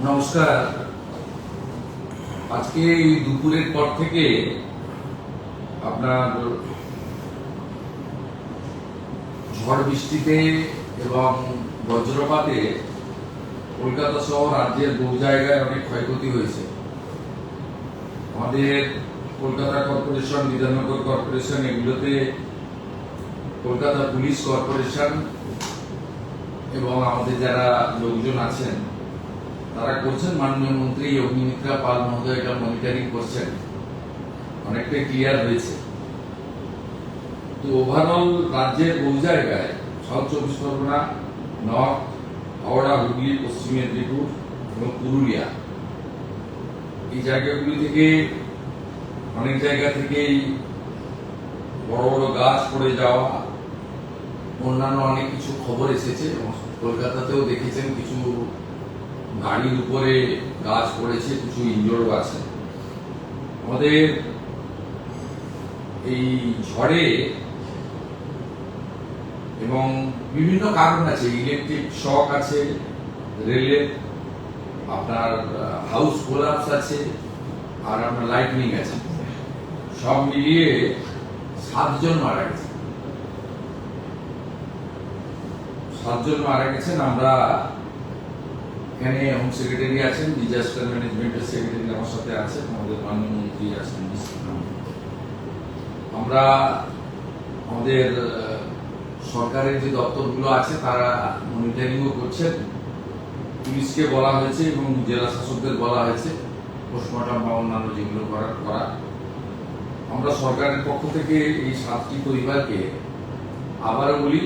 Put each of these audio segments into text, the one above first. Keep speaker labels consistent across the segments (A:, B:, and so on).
A: নমস্কার। আজকে এই দুপুরের পর থেকে আপনার ঝড় বৃষ্টিতে এবং বজ্রপাতে কলকাতা সহ রাজ্যের বহু জায়গায় অনেক ক্ষয়ক্ষতি হয়েছে। আমাদের কলকাতা কর্পোরেশন, বিধাননগর কর্পোরেশন, এগুলোতে কলকাতা পুলিশ কর্পোরেশন এবং আমাদের যারা লোকজন আছেন তারা করছেন। মাননীয় মন্ত্রী অগ্নিমিত্রা পাল মহোদয় এটা মনিটরিং করছেন, অনেকটাই ক্লিয়ার হয়েছে। তো ওভারঅল রাজ্যের বহু জায়গায়, সাউথ চব্বিশ পরগনা, নর্থ, হাওড়া, হুগলি, পশ্চিম মেদিনীপুর এবং পুরুলিয়া, এই জায়গাগুলি থেকে অনেক জায়গা থেকেই বড় বড় গাছ পড়ে যাওয়া, অন্যান্য অনেক কিছু খবর এসেছে। কলকাতাতেও দেখেছেন কিছু গাড়ির উপরে গাছ পড়েছে, কিছু ইনজোর্ড আছে। আমাদের এই ঝড়ে এবং বিভিন্ন কারণ আছে, ইলেকট্রিক শক আছে, রেলের আপনার হাউস কোলাপস আছে, আর আপনার লাইটনিং আছে। সব মিলিয়ে 7 জন মারা গেছে। 7 জন মারা গেছেন। আমরা এখানে হোম সেক্রেটারি আছেন, ডিজাস্টার ম্যানেজমেন্টের সেক্রেটারি আমার সাথে আছে, আমাদের মাননীয় মন্ত্রী আছেন। আমরা আমাদের সরকারের যে দপ্তরগুলো আছে তারা মনিটরিংও করছেন। পুলিশকে বলা হয়েছে এবং জেলা শাসকদের বলা হয়েছে পোস্টমর্টম বা অন্যান্য যেগুলো করা। আমরা সরকারের পক্ষ থেকে এই 7টি পরিবারকে আবারও বলি,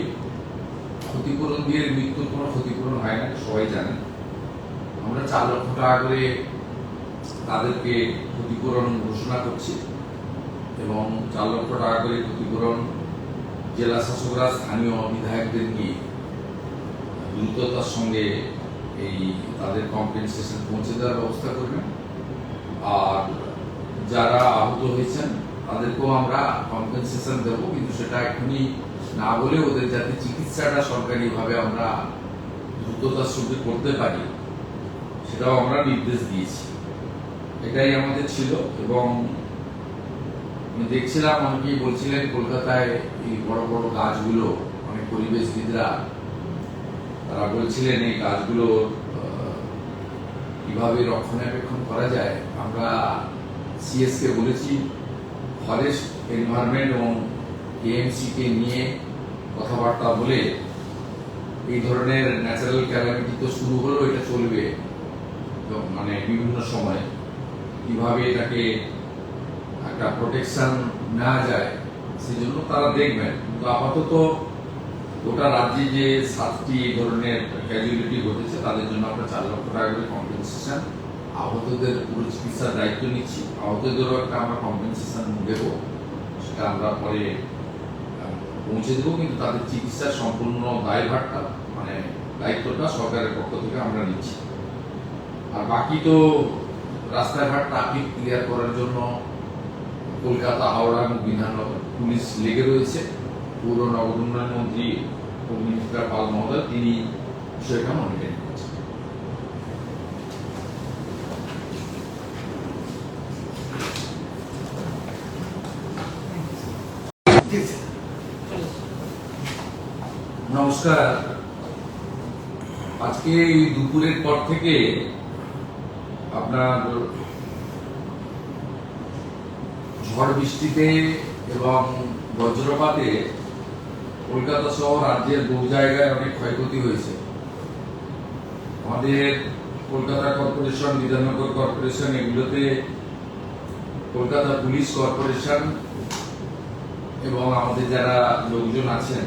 A: ক্ষতিপূরণ দিয়ে মৃত্যুর কোনো ক্ষতিপূরণ হয় না, সবাই জানেন। আমরা 4 লক্ষ টাকা করে তাদেরকে ক্ষতিপূরণ ঘোষণা করছি এবং 4 লক্ষ টাকা করে ক্ষতিপূরণ জেলা শাসকরা স্থানীয় বিধায়কদের নিয়ে দ্রুততার সঙ্গে এই তাদের কম্পেনসেশন পৌঁছে দেওয়ার ব্যবস্থা করবেন। আর যারা আহত হয়েছেন তাদেরকেও আমরা কম্পেনসেশন দেবো, কিন্তু সেটা এখনই না বলে ওদের যাতে চিকিৎসাটা সরকারিভাবে আমরা দ্রুততার সঙ্গে করতে পারি সেটাও আমরা নির্দেশ দিয়েছি। এটাই আমাদের ছিল। এবং দেখছিলাম অনেকেই বলছিলেন কলকাতায় এই বড় বড় গাছগুলো, অনেক পরিবেশবিদরা তারা বলছিলেন এই গাছগুলো কিভাবে রক্ষণাবেক্ষণ করা যায়। আমরা সিএস কে বলেছি, ফরেস্ট, এনভায়রনমেন্ট এবং কেএমসি কে নিয়ে কথাবার্তা বলে এই ধরনের ন্যাচারাল ক্যালামিটি তো শুরু হলো, এটা চলবে মানে বিভিন্ন সময়, কিভাবে এটাকে একটা প্রোটেকশন নেওয়া যায় সেজন্য তারা দেখবেন। কিন্তু আপাতত গোটা রাজ্যে যে 7টি এই ধরনের ক্যাজুয়ালিটি ঘটেছে তাদের জন্য আমরা 4 লক্ষ টাকা করে কম্পেনসেশন, আহতদের পুরো চিকিৎসার দায়িত্ব নিচ্ছি। আহতদেরও একটা আমরা কম্পেনসেশন দেবো, সেটা আমরা পরে পৌঁছে দেবো, কিন্তু তাদের চিকিৎসার সম্পূর্ণ দায়ভারটা মানে দায়িত্বটা সরকারের পক্ষ থেকে আমরা নিচ্ছি। আর বাকি তো রাস্তাঘাট ট্রাফিক ক্লিয়ার করার জন্য কলকাতা, হাওড়া এবং বিধাননগর পুলিশ লেগে রয়েছে। পৌর নগর উন্নয়ন মন্ত্রী অগ্নিমিত্রা পাল মহোদয় তিনি বিষয়টা মনিটরিং করছেন। নমস্কার। আজকে এই দুপুরের পর থেকে আপনার ঝড় বৃষ্টিতে এবং বজ্রপাতে কলকাতা সহ রাজ্যের বহু জায়গায় অনেক ক্ষয়ক্ষতি হয়েছে। আমাদের কলকাতা কর্পোরেশন, বিধাননগর কর্পোরেশন, এগুলোতে কলকাতা পুলিশ কর্পোরেশন এবং আমাদের যারা লোকজন আছেন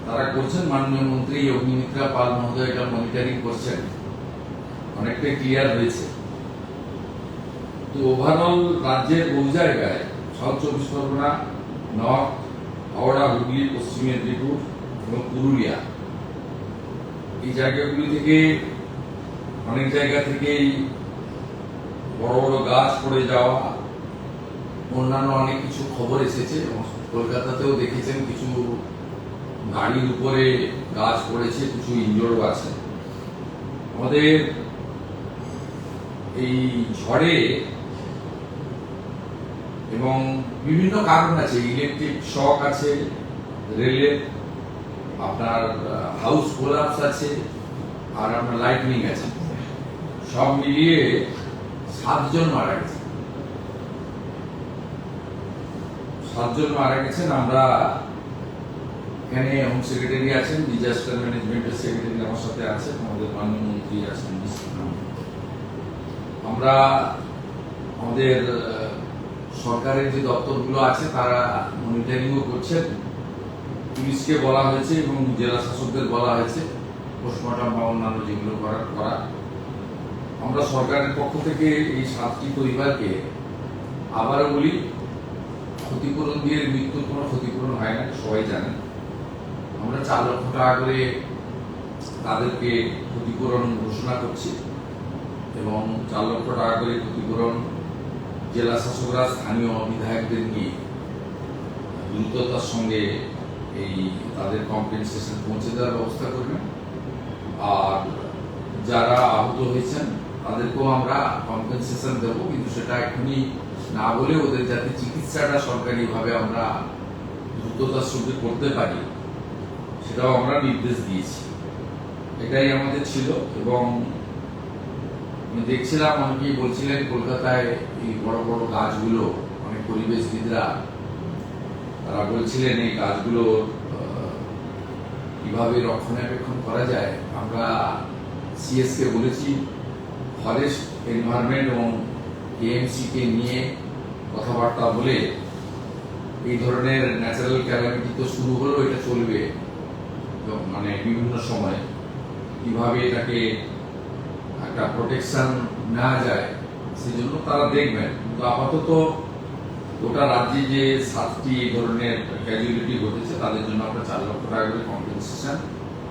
A: তারা করছেন। মাননীয় মন্ত্রী অগ্নিমিত্রা পাল মহোদয় এটা মনিটরিং করছেন, অনেকটাই ক্লিয়ার হয়েছে। তো ওভারঅল রাজ্যের বহু জায়গায়, সাউথ চব্বিশ পরগনা, নর্থ, হাওড়া, হুগলি, পশ্চিম মেদিনীপুর এবং পুরুলিয়া, এই জায়গাগুলি থেকে অনেক জায়গা থেকেই বড় বড় গাছ পড়ে যাওয়া, অন্যান্য অনেক কিছু খবর এসেছে। কলকাতাতেও দেখেছেন কিছু গাড়ির উপরে গাছ পড়েছে, কিছু ইনজোর্ড আছে। আমাদের এই ঝড়ে এবং বিভিন্ন কারণ আছে, ইলেকট্রিক শক আছে, রেলের আপনার হাউস কোলাপস আছে, আর আপনার লাইটনিং আছে। সব মিলিয়ে 7 জন মারা গেছে। 7 জন মারা গেছেন। আমরা এখানে হোম সেক্রেটারি আছেন, ডিজাস্টার ম্যানেজমেন্টের সেক্রেটারি আমার সাথে আছেন, আমাদের মাননীয় মন্ত্রী আছেন। আমরা আমাদের সরকারের যে দপ্তরগুলো আছে তারা মনিটরিংও করছেন। পুলিশকে বলা হয়েছে এবং জেলা শাসকদের বলা হয়েছে পোস্টমর্টম বা অন্যান্য যেগুলো করা। আমরা সরকারের পক্ষ থেকে এই 7টি পরিবারকে আবারও বলি, ক্ষতিপূরণ দিয়ে মৃত্যুর কোনো ক্ষতিপূরণ হয় না, সবাই জানেন। আমরা 4 লক্ষ টাকা করে তাদেরকে ক্ষতিপূরণ ঘোষণা করছি এবং 4 লক্ষ টাকা করে ক্ষতিপূরণ জেলা শাসকরা স্থানীয় বিধায়কদের নিয়ে দ্রুততার সঙ্গে এই তাদের কম্পেনসেশন পৌঁছে দেওয়ার ব্যবস্থা করবেন। আর যারা আহত হয়েছেন তাদেরকেও আমরা কম্পেনসেশন দেব, কিন্তু সেটা এখনই না বলে ওদের যাতে চিকিৎসাটা সরকারিভাবে আমরা দ্রুততার সঙ্গে করতে পারি সেটাও আমরা নির্দেশ দিয়েছি। এটাই আমাদের ছিল। এবং আমি দেখছিলাম অনেকেই বলছিলেন কলকাতায় এই বড় বড় গাছগুলো, অনেক পরিবেশবিদরা তারা বলছিলেন এই গাছগুলো কিভাবে রক্ষণাবেক্ষণ করা যায়। আমরা সিএসকে বলেছি, ফরেস্ট এনভায়রনমেন্ট এবং কেএমসি কে নিয়ে কথাবার্তা বলে এই ধরনের ন্যাচারাল ক্যালামিটি তো শুরু হলো, এটা চলবে মানে বিভিন্ন সময়, কিভাবে এটাকে একটা প্রোটেকশন নেওয়া যায় সেজন্য তারা দেখবেন। কিন্তু আপাতত গোটা রাজ্যে যে 7টি এই ধরনের ক্যাজুয়ালিটি ঘটেছে তাদের জন্য আমরা 4 লক্ষ টাকা করে কম্পেনসেশন,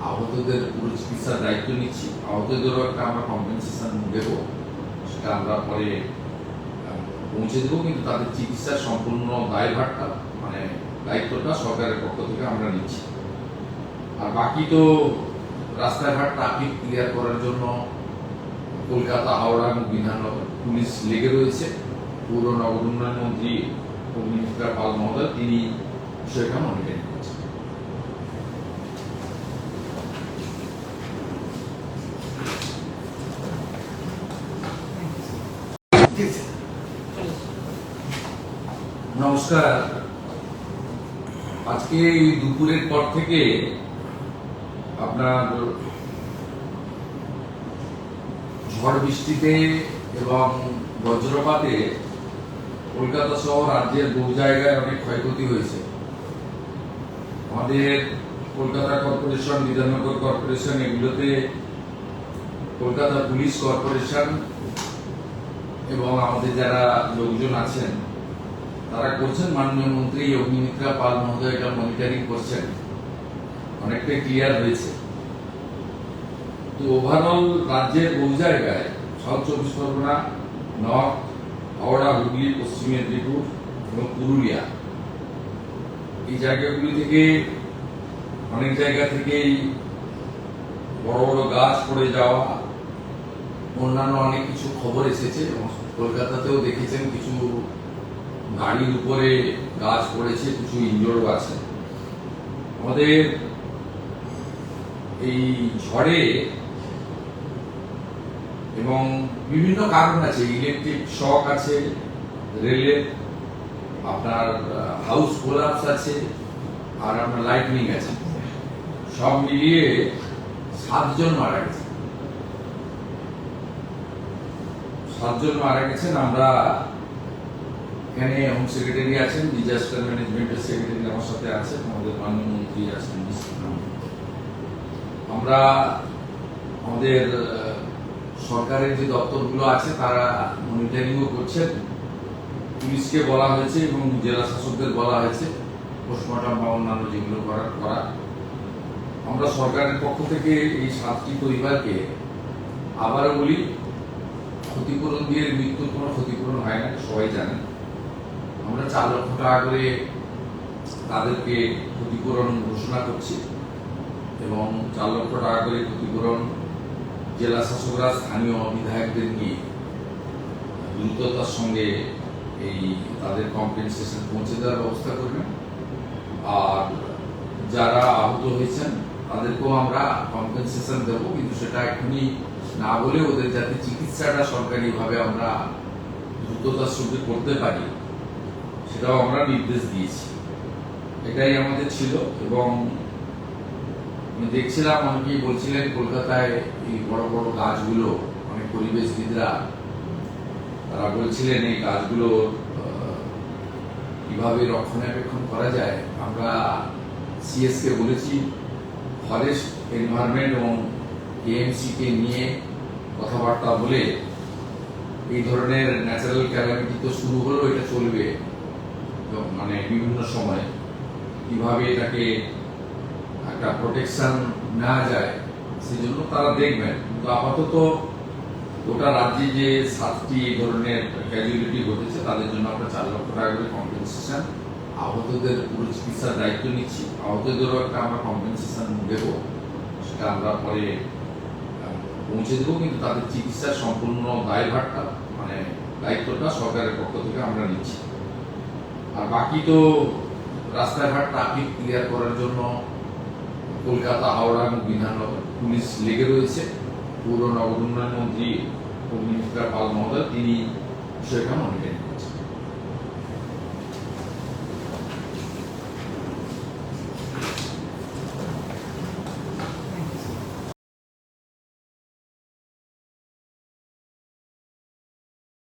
A: আহতদের পুরো চিকিৎসার দায়িত্ব নিচ্ছি। আহতদেরও একটা আমরা কম্পেনসেশন দেব, সেটা আমরা পরে পৌঁছে দেবো, কিন্তু তাদের চিকিৎসার সম্পূর্ণ দায়ভারটা মানে দায়িত্বটা সরকারের পক্ষ থেকে আমরা নিচ্ছি। আর বাকি তো রাস্তাঘাট ট্রাফিক ক্লিয়ার করার জন্য কলকাতা, হাওড়া এবং বিধাননগর পুলিশ লেগে রয়েছে। পৌর নগর উন্নয়ন মন্ত্রী অগ্নিমিত্রা পাল মহোদয় তিনি বিষয়টা মনিটরিং করছেন। নমস্কার। আজকে এই দুপুরের পর থেকে আপনার ঝড় বৃষ্টিতে এবং বজ্রপাতে কলকাতা সহ রাজ্যের বহু জায়গায় অনেক ক্ষয়ক্ষতি হয়েছে। আমাদের কলকাতা কর্পোরেশন, বিধাননগর কর্পোরেশন, এগুলোতে কলকাতা পুলিশ কর্পোরেশন এবং আমাদের যারা লোকজন আছেন তারা করছেন। মাননীয় মন্ত্রী অগ্নিমিত্রা পাল মহোদয় এটা মনিটরিং করছেন, অনেকটাই ক্লিয়ার হয়েছে। তো ওভারঅল রাজ্যের বহু জায়গায়, সাউথ 24 পরগনা, নর্থ, হাওড়া, হুগলি, পশ্চিম মেদিনীপুর এবং পুরুলিয়া, এই জায়গাগুলি থেকে অনেক জায়গা থেকেই বড় বড় গাছ পড়ে যাওয়া, অন্যান্য অনেক কিছু খবর এসেছে। কলকাতাতেও দেখেছেন কিছু গাড়ির উপরে গাছ পড়েছে, কিছু ইনজোর্ড আছে। আমাদের এই ঝড়ে এবং বিভিন্ন কারণ আছে, ইলেকট্রিক শক আছে, রেলের আপনার হাউস কোলাপস আছে, আর আপনার লাইটনিং আছে। সব মিলিয়ে 7 জন মারা গেছে। 7 জন মারা গেছেন। আমরা এখানে হোম সেক্রেটারি আছেন, ডিজাস্টার ম্যানেজমেন্টের সেক্রেটারি আমার সাথে আছেন, আমাদের মাননীয় মন্ত্রী আছেন। আমরা আমাদের সরকারের যে দপ্তরগুলো আছে তারা মনিটরিংও করছেন। পুলিশকে বলা হয়েছে এবং জেলা শাসকদের বলা হয়েছে পোস্টমর্টম বা অন্যান্য যেগুলো করা। আমরা সরকারের পক্ষ থেকে এই 7টি পরিবারকে আবারও বলি, ক্ষতিপূরণ দিয়ে মৃত্যুর কোনো ক্ষতিপূরণ হয় না, সবাই জানেন। আমরা 4 লক্ষ টাকা করে তাদেরকে ক্ষতিপূরণ ঘোষণা করছি এবং 4 লক্ষ টাকা করে ক্ষতিপূরণ জেলা শাসকরা স্থানীয় বিধায়কদের নিয়ে দ্রুততার সঙ্গে এই তাদের কম্পেনসেশন পৌঁছে দেওয়ার ব্যবস্থা করবেন। আর যারা আহত হয়েছেন তাদেরকেও আমরা কম্পেনসেশন দেবো, কিন্তু সেটা এখনই না বলে ওদের যাতে চিকিৎসাটা সরকারিভাবে আমরা দ্রুততার সঙ্গে করতে পারি সেটাও আমরা নির্দেশ দিয়েছি। এটাই আমাদের ছিল। এবং আমি দেখছিলাম অনেকেই বলছিলেন কলকাতায় এই বড় বড় গাছগুলো, অনেক পরিবেশবিদরা তারা বলছিলেন এই গাছগুলো কিভাবে রক্ষণাবেক্ষণ করা যায়। আমরা সিএসকে বলেছি ফরেস্ট এনভায়রনমেন্ট এবং কেএমসি কে নিয়ে কথাবার্তা বলে এই ধরনের ন্যাচারাল ক্যালামিটি তো শুরু হলো, এটা চলবে মানে বিভিন্ন সময়, কিভাবে এটাকে একটা প্রোটেকশন নেওয়া যায় সেজন্য তারা দেখবেন। কিন্তু আপাতত গোটা রাজ্যে যে 7টি এই ধরনের ক্যাজুয়ালিটি ঘটেছে তাদের জন্য আমরা 4 লক্ষ টাকা করে কম্পেনসেশন, আহতদের পুরো চিকিৎসার দায়িত্ব নিচ্ছি। আহতদেরও একটা আমরা কম্পেনসেশন দেব, সেটা আমরা পরে পৌঁছে দেবো, কিন্তু তাদের চিকিৎসার সম্পূর্ণ দায়ভারটা মানে দায়িত্বটা সরকারের পক্ষ থেকে আমরা নিচ্ছি। আর বাকি তো রাস্তাঘাট ট্রাফিক ক্লিয়ার করার জন্য কলকাতা, হাওড়া এবং বিধাননগর পুলিশ লেগে রয়েছে। পৌর নগর উন্নয়ন মন্ত্রী অগ্নিমিত্রা পাল মহোদয় তিনি বিষয়টা মনিটরিং